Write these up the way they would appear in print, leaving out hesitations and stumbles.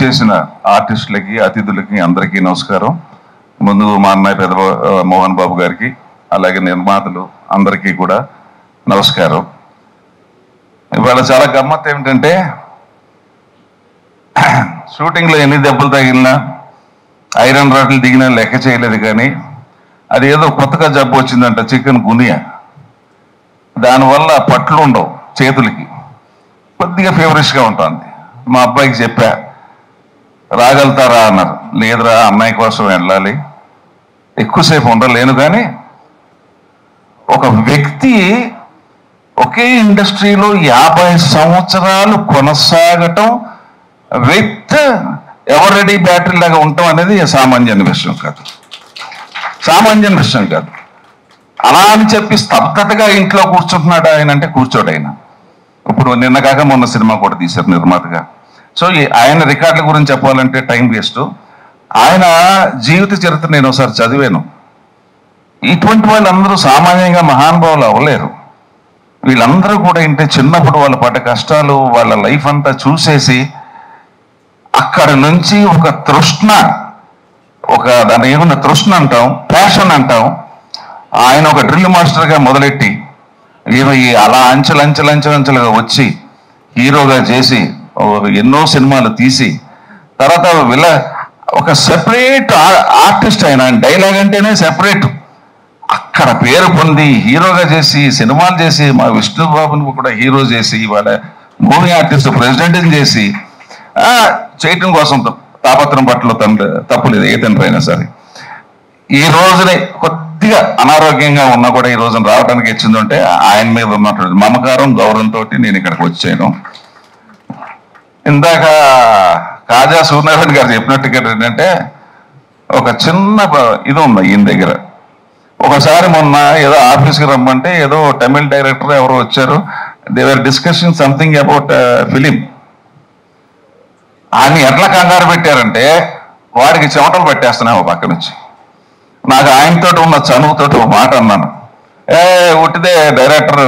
విచ్చేసిన ఆర్టిస్టులకి, అతిథులకి అందరికీ నమస్కారం. ముందు మా అన్నయ్య పెద్ద మోహన్ బాబు గారికి, అలాగే నిర్మాతలు అందరికీ కూడా నమస్కారం. ఇవాళ చాలా గమ్మత్ ఏమిటంటే, షూటింగ్లో ఎన్ని దెబ్బలు తగిలినా, ఐరన్ రాడ్లు దిగినా లెక్క చేయలేదు. కానీ అది ఏదో కొత్తగా జబ్బు వచ్చిందంట, చికెన్ గునియా. దానివల్ల పట్లు ఉండవు చేతులకి, కొద్దిగా ఫేవరిష్గా ఉంటుంది. మా అబ్బాయికి చెప్పా, రాగలుగుతారా అన్నారు. లేదురా, అమ్మాయి కోసం వెళ్ళాలి, ఎక్కువసేపు ఉండలేను. కానీ ఒక వ్యక్తి ఒకే ఇండస్ట్రీలో 50 సంవత్సరాలు కొనసాగటం విత్ ఎవర్ రెడీ బ్యాటరీ లాగా ఉండటం అనేది సామాన్యమైన విషయం కాదు, సామాన్యమైన విషయం కాదు. అలా అని చెప్పి స్తబ్దతగా ఇంట్లో కూర్చుంటున్నాడు ఆయన అంటే కూర్చోడు ఆయన. ఇప్పుడు నిన్న కాక మొన్న సినిమా కూడా తీశారు నిర్మాతగా. సో ఆయన రికార్డుల గురించి చెప్పాలంటే టైం వేస్ట్. ఆయన జీవిత చరిత్ర నేను ఒకసారి చదివాను. ఇటువంటి వాళ్ళందరూ సామాన్యంగా మహానుభావులు అవ్వలేరు. వీళ్ళందరూ కూడా ఏంటంటే చిన్నప్పుడు వాళ్ళు పడ్డ కష్టాలు, వాళ్ళ లైఫ్ అంతా చూసేసి అక్కడి నుంచి ఒక తృష్ణ, దాన్ని ఏమన్నా తృష్ణ అంటాం, ప్యాషన్ అంటాం. ఆయన ఒక డ్రిల్ మాస్టర్గా మొదలెట్టి అలా అంచెలంచెలుగా వచ్చి హీరోగా చేసి ఎన్నో సినిమాలు తీసి తర్వాత ఒక సెపరేట్ ఆర్టిస్ట్. ఆయన డైలాగ్ అంటేనే సెపరేట్. అక్కడ పేరు పొంది హీరోగా చేసి సినిమాలు చేసి మా విష్ణుబాబుని కూడా హీరో చేసి ఇవాళ మూవీ ఆర్టిస్ట్ ప్రెసిడెంట్ని చేసి చేయటం కోసం తాపత్రం పట్ల తప్పులేదు ఏ తండ్రి అయినా సరే. ఈ రోజునే కొద్దిగా అనారోగ్యంగా ఉన్నా కూడా ఈ రోజున రావడానికి వచ్చిందంటే ఆయన మీద ఉన్నటువంటి మమకారం, గౌరవంతో నేను ఇక్కడికి వచ్చాను. ఇందాక కాజా సూర్యనారాయణ గారు చెప్పినట్టుగా ఏంటంటే, ఒక చిన్న ఇది ఉంది ఈయన దగ్గర. ఒకసారి మొన్న ఏదో ఆఫీస్కి రమ్మంటే ఏదో తమిళ్ డైరెక్టర్ ఎవరో వచ్చారు. They were discussion something about film. ఆయన ఎట్లా కంగారు పెట్టారంటే వాడికి చెమటలు పెట్టేస్తున్నాయి పక్క నుంచి. నాకు ఆయనతో ఉన్న చనువుతో ఒక మాట అన్నాను, ఉట్టిదే డైరెక్టర్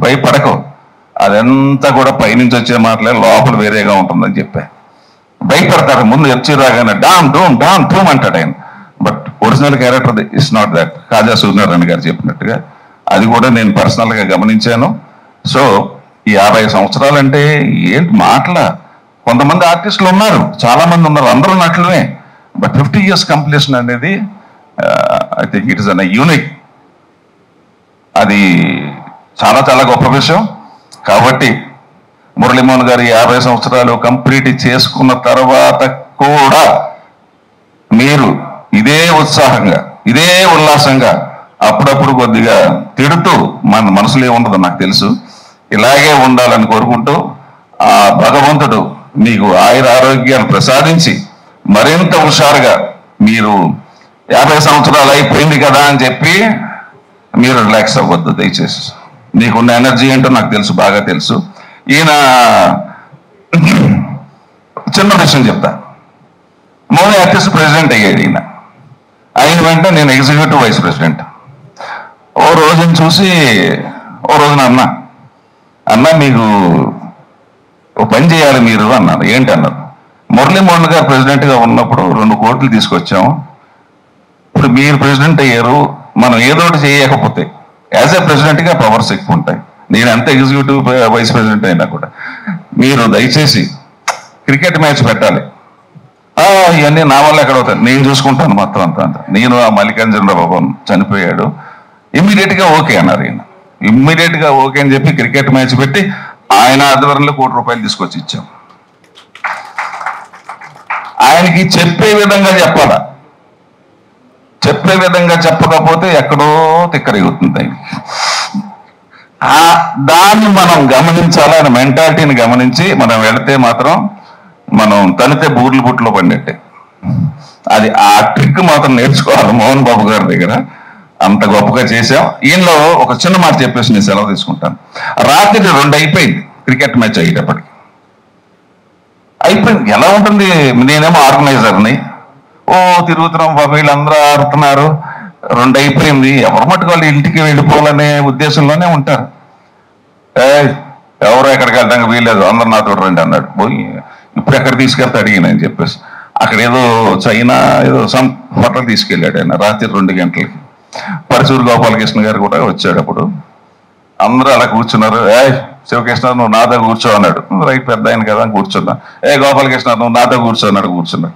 భయపడకు, అదంతా కూడా పైనుంచి వచ్చే మాటలే, లోపల వేరేగా ఉంటుందని చెప్పా. భయపడతారు ముందు వచ్చి రాగానే డామ్ డూమ్ డామ్ డూమ్ అంటాడు ఆయన. But original character is not that. Kaja Suryanarayana garu చెప్పినట్టుగా అది కూడా నేను పర్సనల్గా గమనించాను. సో ఈ 50 సంవత్సరాలు అంటే ఏంటి మాటల. కొంతమంది ఆర్టిస్టులు ఉన్నారు, చాలా మంది ఉన్నారు, అందరూ నటులే. బట్ 50 years కంప్లీషన్ అనేది I think it is an unique. అది చాలా చాలా గొప్ప విషయం. కాబట్టి మురళీమోహన్ గారు 50 సంవత్సరాలు కంప్లీట్ చేసుకున్న తర్వాత కూడా మీరు ఇదే ఉత్సాహంగా, ఇదే ఉల్లాసంగా, అప్పుడప్పుడు కొద్దిగా తిడుతూ, మన మనసులో ఏముండదో నాకు తెలుసు, ఇలాగే ఉండాలని కోరుకుంటూ ఆ భగవంతుడు మీకు ఆయుర ఆరోగ్యాన్ని ప్రసాదించి మరింత హుషారుగా, మీరు 50 సంవత్సరాలు అయిపోయింది కదా అని చెప్పి మీరు రిలాక్స్ అవ్వద్దు దయచేసి. మీకున్న ఎనర్జీ ఏంటో నాకు తెలుసు, బాగా తెలుసు. ఈయన చిన్న విషయం చెప్తా. మూవీ ఆర్టిస్ట్ ప్రెసిడెంట్ అయ్యాడు ఈయన. అయిన వెంటనే నేను ఎగ్జిక్యూటివ్ వైస్ ప్రెసిడెంట్. ఓ రోజున చూసి ఓ రోజున అన్న మీకు ఓ పని చేయాలి మీరు అన్నారు. ఏంటి అన్నారు. మురళీమోహన్ గారు ప్రెసిడెంట్గా ఉన్నప్పుడు 2 కోట్లు తీసుకొచ్చాము. ఇప్పుడు మీరు ప్రెసిడెంట్ అయ్యారు, మనం ఏదో ఒకటి చేయకపోతే యాజ్ ఏ ప్రెసిడెంట్గా పవర్స్ ఎక్కువ ఉంటాయి. నేను ఎంత ఎగ్జిక్యూటివ్ వైస్ ప్రెసిడెంట్ అయినా కూడా మీరు దయచేసి క్రికెట్ మ్యాచ్ పెట్టాలి. ఇవన్నీ నా వల్ల ఎక్కడ అవుతాయి, నేను చూసుకుంటాను మొత్తం అంతా. నేను ఆ మల్లికార్జున బాబు చనిపోయాడు, ఇమ్మీడియట్గా ఓకే అన్నారు ఈయన. ఇమ్మీడియట్గా ఓకే అని చెప్పి క్రికెట్ మ్యాచ్ పెట్టి ఆయన ఆధ్వర్యంలో ₹1 కోటి తీసుకొచ్చి ఇచ్చాం. ఆయనకి చెప్పే విధంగా చెప్పాలా, చెప్పే విధంగా చెప్పకపోతే ఎక్కడో తిక్కరేగుతుంది ఆయనకి. దాన్ని మనం గమనించాలి. ఆయన మెంటాలిటీని గమనించి మనం వెళితే మాత్రం మనం తలితే బూర్లు బుట్లో పడినట్టే. అది ఆ ట్రిక్ మాత్రం నేర్చుకోవాలి మోహన్ బాబు గారి దగ్గర. అంత గొప్పగా చేశాం. ఈయనలో ఒక చిన్న మాట చెప్పేసి నేను సెలవు తీసుకుంటాను. రాత్రి 2 అయిపోయింది క్రికెట్ మ్యాచ్ అయ్యేటప్పటికి. అయిపోయింది. ఎలా ఉంటుంది, నేనేమో ఆర్గనైజర్ని, తిరుగుతున్నాం, వీళ్ళందరూ ఆడుతున్నారు, 2 అయిపోయింది, ఎవరు మట్టుకు వాళ్ళు ఇంటికి వెళ్ళిపోవాలనే ఉద్దేశంలోనే ఉంటారు. ఎవరో ఎక్కడికి వెళ్ళడానికి వీల్లేదు, అందరు నాతో రండి అన్నాడు. పోయి ఇప్పుడు ఎక్కడ తీసుకెళ్తే అడిగిన అని చెప్పేసి అక్కడ ఏదో చైనా ఏదో సమ్ హోటల్ తీసుకెళ్ళాడు ఆయన రాత్రి 2 గంటలకి. పరచూరు గోపాలకృష్ణ గారు కూడా వచ్చాడు. అప్పుడు అందరూ అలా కూర్చున్నారు. శివకృష్ణ నువ్వు నాతో కూర్చో అన్నాడు. రైట్, పెద్ద ఆయన కదా కూర్చున్నా. గోపాలకృష్ణ నువ్వు నాతో కూర్చో అన్నాడు. కూర్చున్నా.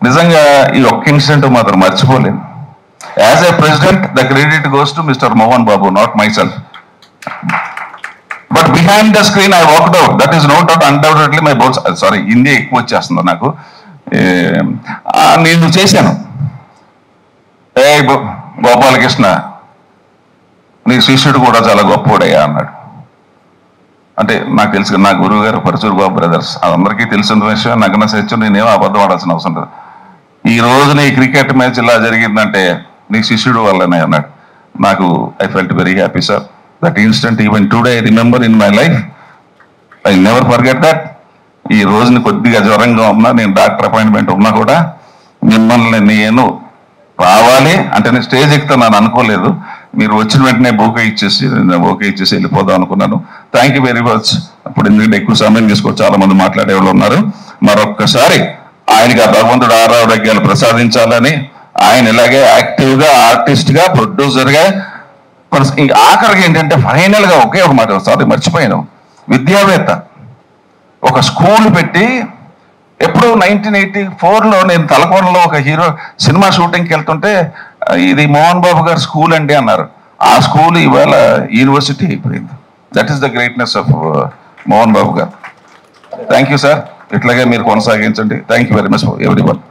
నిజంగా ఈ ఒక్క ఇన్సిడెంట్ మాత్రం మర్చిపోలేను. As a president the credit goes to mister Mohan Babu, not myself. But behind the screen I worked out. That is no doubt undoubtedly my words. Sorry, Hindi ఎక్కువ వచ్చేస్తుంది నాకు. నేను చేశాను. గోపాలకృష్ణ నీ శిష్యుడు కూడా చాలా గొప్పోడయ్యా అన్నాడు. అంటే నాకు తెలుసు, నా గురువు గారు పరచూరు బాబు బ్రదర్స్, అందరికీ తెలిసిన విషయం. నగ్న సత్యం, నేనేమో అబద్ధం ఆడాల్సిన అవసరం లేదు. ఈ రోజు నీ క్రికెట్ మ్యాచ్ ఇలా జరిగిందంటే నీ శిష్యుడు వల్లనే అన్నాడు. నాకు I felt very happy sir. That instant even today I remember in my life. I never forget that. ఈ రోజుని కొద్దిగా జ్వరంగా ఉన్నా, నేను డాక్టర్ అపాయింట్మెంట్ ఉన్నా కూడా మిమ్మల్ని నేను రావాలి అంటే నేను స్టేజ్ ఎక్కుతాను అనుకోలేదు. మీరు వచ్చిన వెంటనే ఓకే ఇచ్చేసి వెళ్ళిపోదాం అనుకున్నాను. Thank you very much. ఇప్పుడు ఎందుకంటే ఎక్కువ సమయం తీసుకోవచ్చు, చాలా మంది మాట్లాడే వాళ్ళు ఉన్నారు. మరొక్కసారి ఆయనకి ఆ భగవంతుడు ఆరోగ్యాలు ప్రసాదించాలని, ఆయన ఇలాగే యాక్టివ్ గా, ఆర్టిస్ట్ గా, ప్రొడ్యూసర్ గా, ఇంకా ఆఖరికి ఏంటంటే ఫైనల్ గా ఒకే ఒక మాట, సారీ మర్చిపోయాను, విద్యావేత్త. ఒక స్కూల్ పెట్టి ఎప్పుడు 1984లో నేను తలకోనలో ఒక హీరో సినిమా షూటింగ్కి వెళ్తుంటే ఇది మోహన్ బాబు గారు స్కూల్ అండి అన్నారు. ఆ స్కూల్ ఇవాళ యూనివర్సిటీ అయిపోయింది. That is the greatness of Mohan Babu garu. Thank you sir. ఇట్లాగే మీరు కొనసాగించండి. Thank you very much everyone.